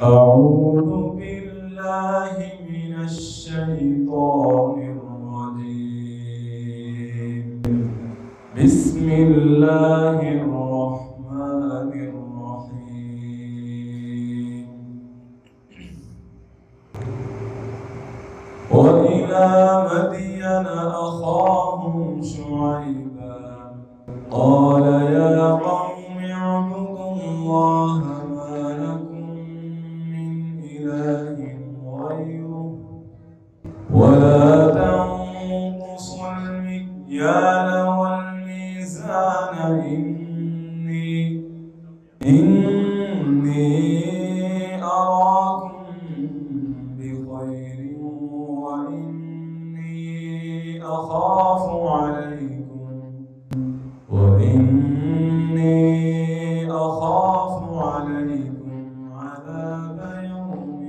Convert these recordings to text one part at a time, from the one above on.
أعوذ بالله من الشيطان الرجيم. بسم الله الرحمن الرحيم. وإلى مدين أخاهم شعيبا قال يا قوم اعبدوا الله ما لكم من إله غيره ولا تنقصوا المكيال والميزان إني أراكم بخير وإني أخاف عليكم عذاب يوم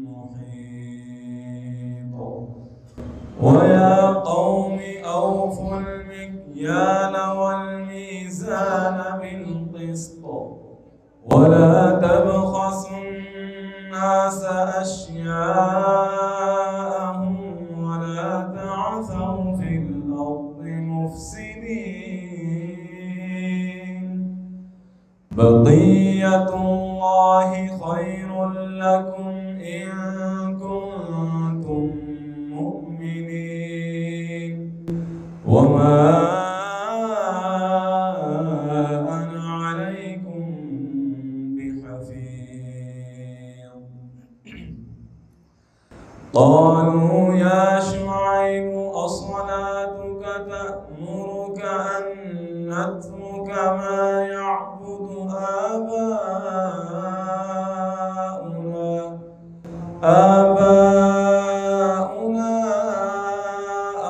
محيط. ويا قوم أوفوا المكيال والميزان بالقسط ولا تبخسوا الناس أشياءهم ولا تعثوا في الأرض مفسدين. بقية الله خير لكم إن كنتم مؤمنين وما أنا عليكم بحفيظ. قالوا يا شعيب أصلاتك تأمرك أن نترك ما يعبد آباؤنا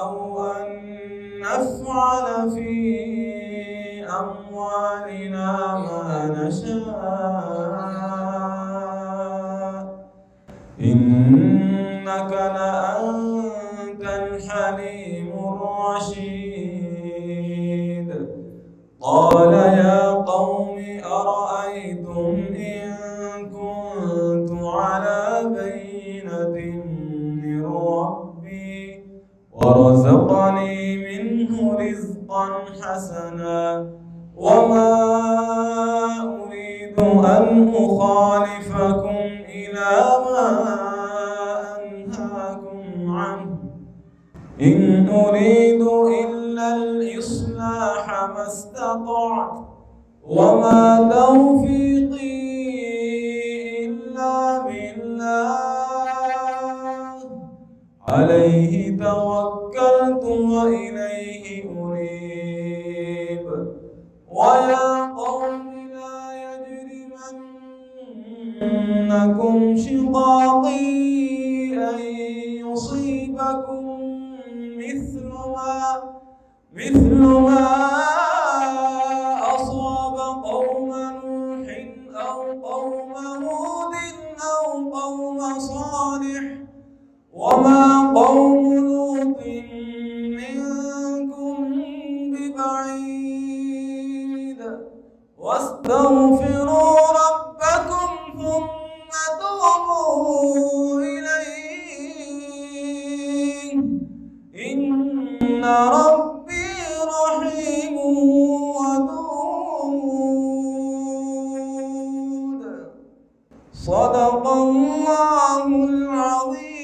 أو أن نفعل في أموالنا ما نشاء إنك لأنت الحليم الرشيد. قال يا قوم أرأيتم إن كنت على بينة من ربي ورزقني منه رزقا حسنا وما أريد أن أخالفكم إلى ما أنهاكم عنه إن أريد إلا الإصلاح ما استطعت وما توفيقي إلا بالله عليه توكلت وإليه أنيب. ويا قوم لا يجرمنكم شقاقي أن يصيبكم مثل ما أصاب قوم نوح أو قوم هود أو قوم صالح وما قوم لوط منكم ببعيد. واستغفروا ربكم ثم توبوا إليه إن ربي رحيم ودود. صدق الله العظيم.